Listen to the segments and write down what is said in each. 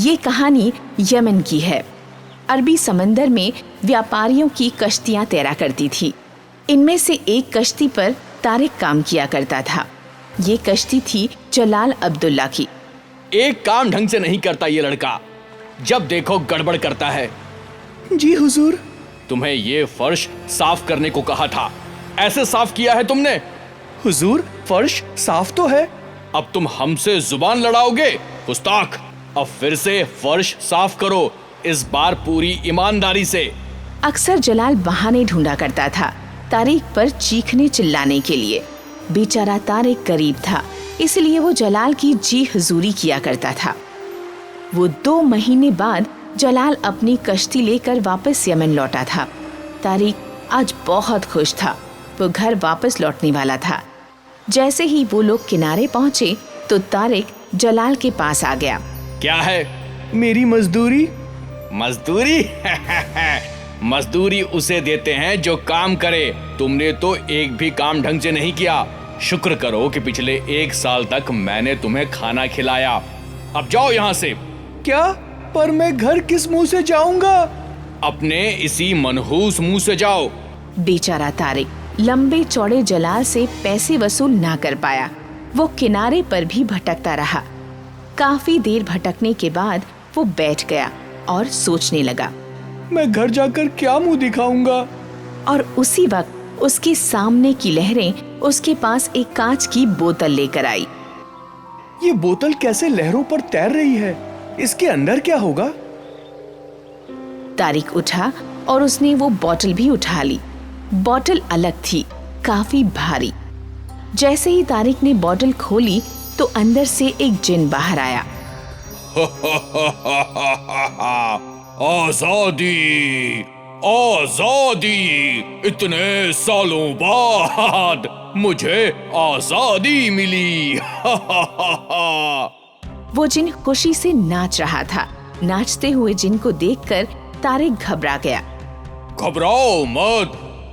ये कहानी यमन की है। अरबी समंदर में व्यापारियों की कश्तियां तैरा करती थी। इनमें से एक कश्ती पर तारिक काम किया करता था। ये कश्ती थी जलाल अब्दुल्ला की। एक काम ढंग से नहीं करता ये लड़का, जब देखो गड़बड़ करता है। जी हुजूर। तुम्हें ये फर्श साफ करने को कहा था, ऐसे साफ किया है तुमने? हुजूर, फर्श साफ तो है। अब तुम हमसे जुबान लड़ाओगे? गुस्ताख, अब फिर से फर्श साफ करो, इस बार पूरी ईमानदारी से। अक्सर जलाल बहाने ढूंढा करता था तारिक पर चीखने चिल्लाने के लिए। बेचारा तारिक गरीब था, इसलिए वो जलाल की जी हुजूरी किया करता था। वो 2 महीने बाद जलाल अपनी कश्ती लेकर वापस यमन लौटा था। तारिक आज बहुत खुश था। वो घर वापस लौटने वाला था। जैसे ही वो लोग किनारे पहुंचे तो तारिक जलाल के पास आ गया। क्या है? मेरी मजदूरी। मजदूरी? मजदूरी उसे देते हैं जो काम करे। तुमने तो एक भी काम ढंग से नहीं किया। शुक्र करो कि पिछले 1 साल तक मैंने तुम्हें खाना खिलाया। अब जाओ यहाँ से। क्या? पर मैं घर किस मुंह से जाऊंगा? अपने इसी मनहूस मुंह से जाओ। बेचारा तारिक लंबे चौड़े जलाल से पैसे वसूल ना कर पाया। वो किनारे पर भी भटकता रहा। काफी देर भटकने के बाद वो बैठ गया और सोचने लगा, मैं घर जाकर क्या मुंह दिखाऊंगा? और उसी वक्त उसके सामने की लहरें उसके पास एक कांच की बोतल लेकर आई। ये बोतल कैसे लहरों पर तैर रही है? इसके अंदर क्या होगा? तारिक उठा और उसने वो बोतल भी उठा ली। बोतल अलग थी, काफी भारी। जैसे ही तारिक ने बोतल खोली तो अंदर से एक जिन बाहर आया। आजादी, आजादी, इतने सालों बाद मुझे आजादी मिली। वो जिन खुशी से नाच रहा था। नाचते हुए जिन को देखकर तारिक घबरा गया। घबराओ मत,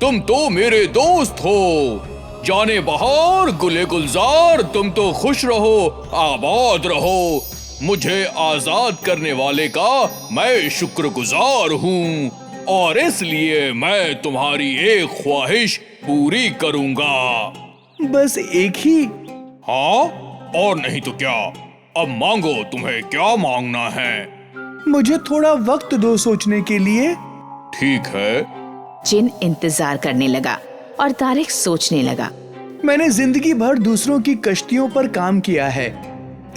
तुम तो मेरे दोस्त हो। जाने बहार गुले गुलजार, तुम तो खुश रहो, आबाद रहो। मुझे आजाद करने वाले का मैं शुक्रगुजार हूँ और इसलिए मैं तुम्हारी एक ख्वाहिश पूरी करूँगा। बस एक ही? हाँ, और नहीं तो क्या। अब मांगो, तुम्हें क्या मांगना है? मुझे थोड़ा वक्त दो सोचने के लिए। ठीक है। जिन इंतजार करने लगा और तारिक सोचने लगा। मैंने जिंदगी भर दूसरों की कश्तियों पर काम किया है।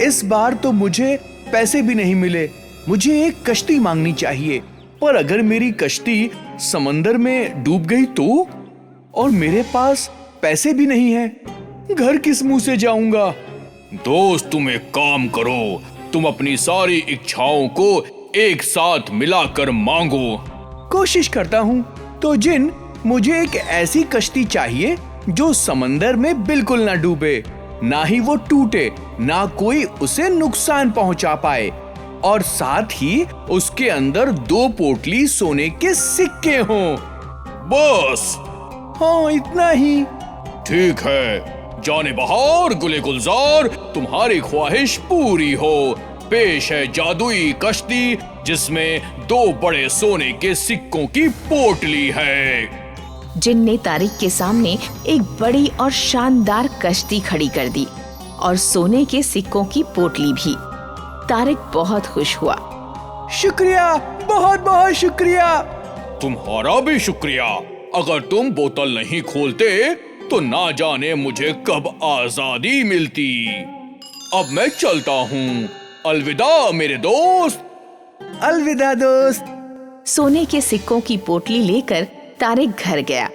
इस बार तो मुझे पैसे भी नहीं मिले। मुझे एक कश्ती मांगनी चाहिए, पर अगर मेरी कश्ती समंदर में डूब गई तो? और मेरे पास पैसे भी नहीं हैं। घर किस मुंह से जाऊंगा? दोस्त, तुम एक काम करो, तुम अपनी सारी इच्छाओं को एक साथ मिलाकर मांगो। कोशिश करता हूँ। तो जिन, मुझे एक ऐसी कश्ती चाहिए जो समंदर में बिल्कुल ना डूबे, ना ही वो टूटे, ना कोई उसे नुकसान पहुंचा पाए, और साथ ही उसके अंदर 2 पोटली सोने के सिक्के हों। बस? हाँ, इतना ही। ठीक है, जाने बहार गुले गुलजार, तुम्हारी ख्वाहिश पूरी हो। पेश है जादुई कश्ती जिसमें 2 बड़े सोने के सिक्कों की पोटली है। जिन ने तारिक के सामने एक बड़ी और शानदार कश्ती खड़ी कर दी और सोने के सिक्कों की पोटली भी। तारिक बहुत खुश हुआ। शुक्रिया, बहुत बहुत शुक्रिया। तुम्हारा भी शुक्रिया। अगर तुम बोतल नहीं खोलते तो ना जाने मुझे कब आजादी मिलती। अब मैं चलता हूँ। अलविदा मेरे दोस्त। अलविदा दोस्त। सोने के सिक्कों की पोटली लेकर तारिक घर गया।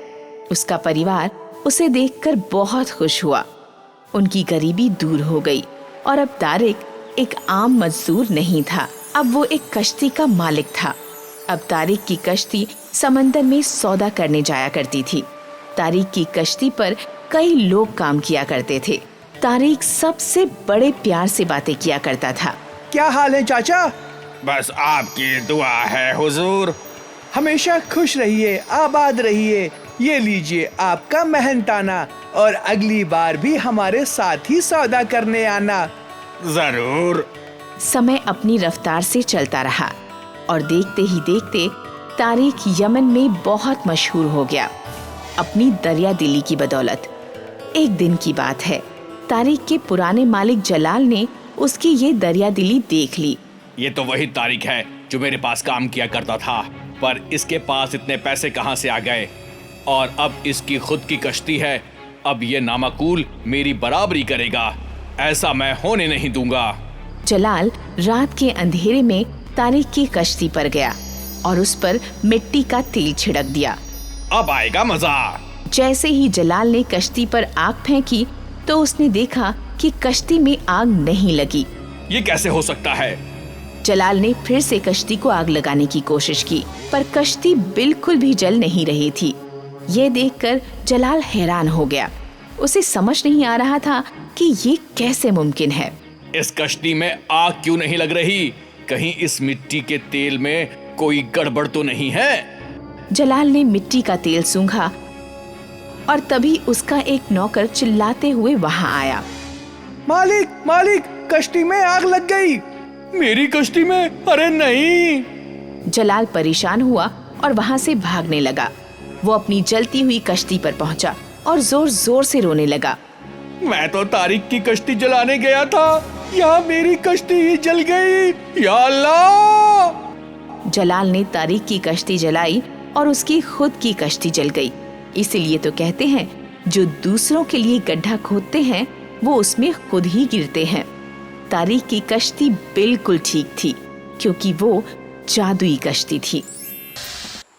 उसका परिवार उसे देखकर बहुत खुश हुआ। उनकी गरीबी दूर हो गई और अब तारिक एक आम मजदूर नहीं था। अब वो एक कश्ती का मालिक था। अब तारिक की कश्ती समंदर में सौदा करने जाया करती थी। तारिक की कश्ती पर कई लोग काम किया करते थे। तारिक सबसे बड़े प्यार से बातें किया करता था। क्या हाल है चाचा? बस आपकी दुआ है हुजूर। हमेशा खुश रहिए, आबाद रहिए। ये लीजिए आपका मेहनताना, और अगली बार भी हमारे साथ ही सौदा करने आना। जरूर समय अपनी रफ्तार से चलता रहा और देखते ही देखते तारिक यमन में बहुत मशहूर हो गया अपनी दरिया दिली की बदौलत। एक दिन की बात है, तारिक के पुराने मालिक जलाल ने उसकी ये दरिया दिली देख ली। ये तो वही तारिक है जो मेरे पास काम किया करता था, पर इसके पास इतने पैसे कहाँ से आ गए? और अब इसकी खुद की कश्ती है। अब ये नामाकूल मेरी बराबरी करेगा, ऐसा मैं होने नहीं दूंगा। जलाल रात के अंधेरे में तारिक की कश्ती पर गया और उस पर मिट्टी का तेल छिड़क दिया। अब आएगा मजा। जैसे ही जलाल ने कश्ती पर आग फेंकी तो उसने देखा कि कश्ती में आग नहीं लगी। ये कैसे हो सकता है? जलाल ने फिर से कश्ती को आग लगाने की कोशिश की, पर कश्ती बिल्कुल भी जल नहीं रही थी। ये देखकर जलाल हैरान हो गया। उसे समझ नहीं आ रहा था कि ये कैसे मुमकिन है। इस कश्ती में आग क्यों नहीं लग रही? कहीं इस मिट्टी के तेल में कोई गड़बड़ तो नहीं है? जलाल ने मिट्टी का तेल सूंघा और तभी उसका एक नौकर चिल्लाते हुए वहां आया। मालिक, मालिक, कश्ती में आग लग गई। मेरी कश्ती में? अरे नहीं। जलाल परेशान हुआ और वहां से भागने लगा। वो अपनी जलती हुई कश्ती पर पहुंचा और जोर जोर से रोने लगा। मैं तो तारिक की कश्ती जलाने गया था, यहाँ मेरी कश्ती ही जल गई। या अल्लाह! जलाल ने तारिक की कश्ती जलाई और उसकी खुद की कश्ती जल गई। इसीलिए तो कहते हैं, जो दूसरों के लिए गड्ढा खोदते हैं वो उसमें खुद ही गिरते हैं। तारिक की कश्ती बिल्कुल ठीक थी, क्योंकि वो जादुई कश्ती थी।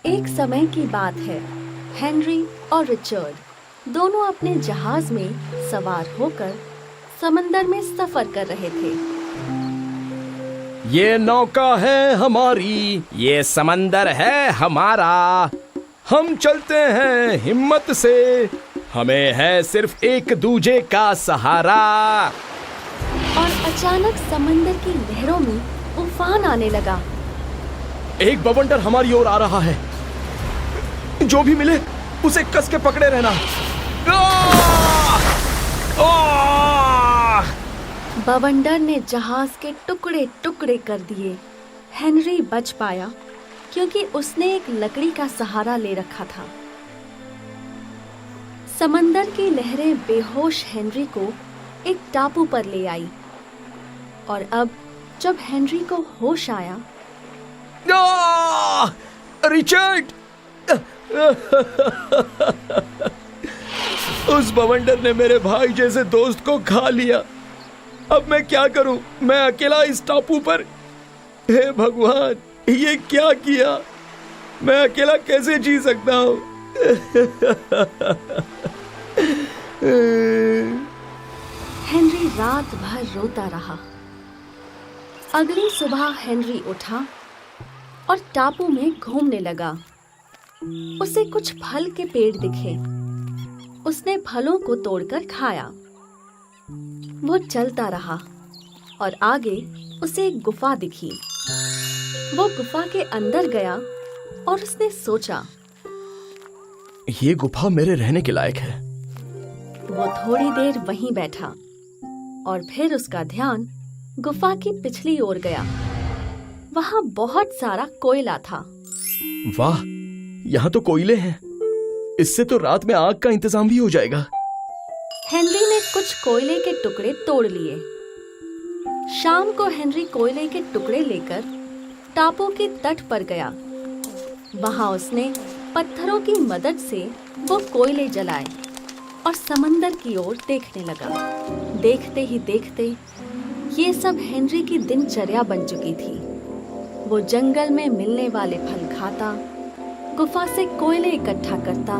एक समय की बात है, हेनरी और रिचर्ड दोनों अपने जहाज में सवार होकर समंदर में सफर कर रहे थे। ये नौका है हमारी, ये समंदर है हमारा, हम चलते हैं हिम्मत से, हमें है सिर्फ एक दूजे का सहारा। और अचानक समंदर की लहरों में उफान आने लगा। एक बवंडर हमारी ओर आ रहा है, जो भी मिले उसे कस के पकड़े रहना। बवंडर ने जहाज के टुकड़े टुकड़े कर दिए। हेनरी बच पाया क्योंकि उसने एक लकड़ी का सहारा ले रखा था। समंदर की लहरें बेहोश हेनरी को एक टापू पर ले आई और अब जब हेनरी को होश आया, रिचर्ड! उस बवंडर ने मेरे भाई जैसे दोस्त को खा लिया। अब मैं क्या करूं? मैं अकेला इस टापू पर। हे भगवान, ये क्या किया? मैं अकेला कैसे जी सकता हूं? हेनरी रात भर रोता रहा। अगली सुबह हेनरी उठा और टापू में घूमने लगा। उसे कुछ फल के पेड़ दिखे। उसने फलों को तोड़कर खाया। वो चलता रहा और आगे उसे एक गुफा दिखी। वो गुफा के अंदर गया और उसने सोचा, ये गुफा मेरे रहने के लायक है। वो थोड़ी देर वहीं बैठा और फिर उसका ध्यान गुफा की पिछली ओर गया। वहाँ बहुत सारा कोयला था। वाह, यहाँ तो कोयले हैं। इससे तो रात में आग का इंतजाम भी हो जाएगा। हेनरी ने कुछ कोयले के टुकड़े तोड़ लिए। शाम को हेनरी कोयले के टुकड़े लेकर टापू के तट पर गया। वहाँ उसने पत्थरों की मदद से वो कोयले जलाए और समंदर की ओर देखने लगा। देखते ही देखते ये सब हेनरी की दिनचर्या बन चुकी थी। वो जंगल में मिलने वाले फल खाता, गुफा से कोयले इकट्ठा करता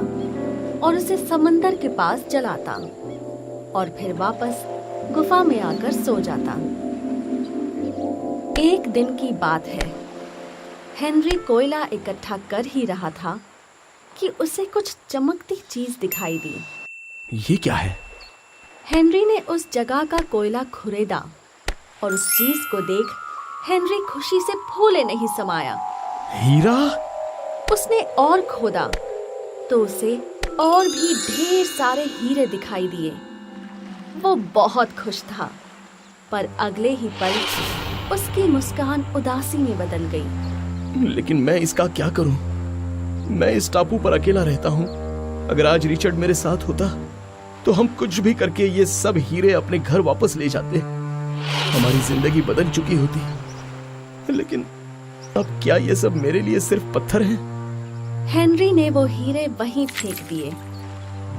और उसे समंदर के पास जलाता और फिर वापस गुफा में आकर सो जाता। एक दिन की बात है, हेनरी कोयला इकट्ठा कर ही रहा था कि उसे कुछ चमकती चीज दिखाई दी। ये क्या है? हेनरी ने उस जगह का कोयला खुरेदा और उस चीज को देख हेनरी खुशी से फूले नहीं समाया। हीरा? उसने और खोदा तो उसे और भी ढेर सारे हीरे दिखाई दिए। वो बहुत खुश था, पर अगले ही पल उसकी मुस्कान उदासी में बदल गई। लेकिन मैं इसका क्या करूं? मैं इस टापू पर अकेला रहता हूं। अगर आज रिचर्ड मेरे साथ होता तो हम कुछ भी करके ये सब हीरे अपने घर वापस ले जाते। हमारी जिंदगी बदल चुकी होती। लेकिन अब क्या ये सब मेरे लिए सिर्फ पत्थर हैं? हेनरी ने वो हीरे वहीं फेंक दिए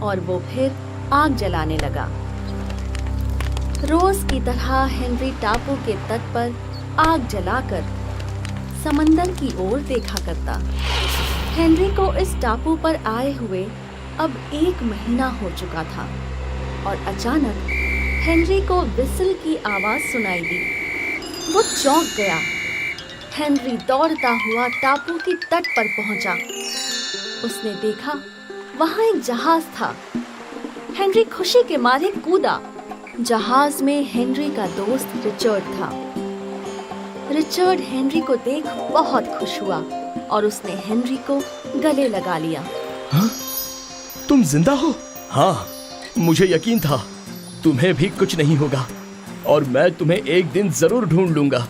और वो फिर आग जलाने लगा। रोज की तरह हेनरी टापू के तट पर आग जलाकर समंदर की ओर देखा करता। हेनरी को इस टापू पर आए हुए अब 1 महीना हो चुका था और अचानक हेनरी को विसल की आवाज सुनाई दी। वो चौंक गया। हेनरी दौड़ता हुआ टापू की तट पर पहुंचा। उसने देखा वहां एक जहाज था। हेनरी खुशी के मारे कूदा। जहाज में हेनरी का दोस्त रिचर्ड था। रिचर्ड हेनरी को देख बहुत खुश हुआ और उसने हेनरी को गले लगा लिया। हाँ? तुम जिंदा हो? हाँ, मुझे यकीन था तुम्हें भी कुछ नहीं होगा और मैं तुम्हें एक दिन जरूर ढूंढ लूंगा।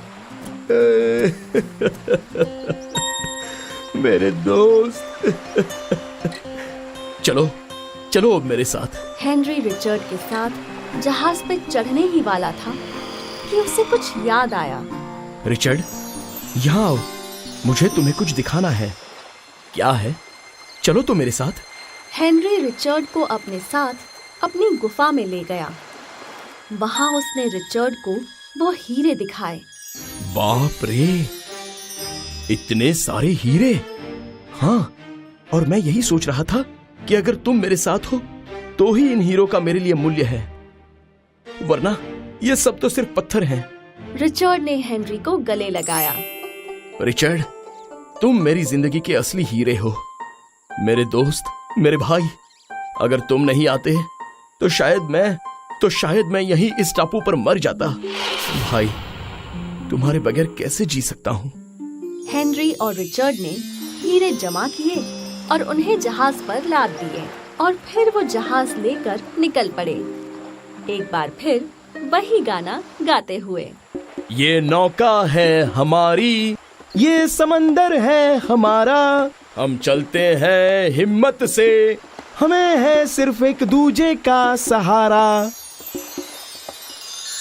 मेरे दोस्त। चलो चलो अब मेरे साथ। हेनरी रिचर्ड के साथ जहाज पे चढ़ने ही वाला था कि उसे कुछ याद आया। रिचर्ड, यहाँ आओ, मुझे तुम्हें कुछ दिखाना है। क्या है? चलो तो मेरे साथ। हेनरी रिचर्ड को अपने साथ अपनी गुफा में ले गया। वहां उसने रिचर्ड को वो हीरे दिखाए। बाप रे, इतने सारे हीरे! हाँ, और मैं यही सोच रहा था कि अगर तुम मेरे साथ हो तो ही इन हीरों का मेरे लिए मूल्य है, वरना ये सब तो सिर्फ पत्थर हैं। रिचर्ड ने हेनरी को गले लगाया। रिचर्ड, तुम मेरी जिंदगी के असली हीरे हो, मेरे दोस्त, मेरे भाई। अगर तुम नहीं आते तो शायद मैं यहीं इस टापू पर मर जाता। भाई, तुम्हारे बगैर कैसे जी सकता हूँ। हेनरी और रिचर्ड ने हीरे जमा किए और उन्हें जहाज पर लाद दिए और फिर वो जहाज लेकर निकल पड़े। एक बार फिर वही गाना गाते हुए। ये नौका है हमारी, ये समंदर है हमारा, हम चलते हैं हिम्मत से, हमें है सिर्फ एक दूजे का सहारा।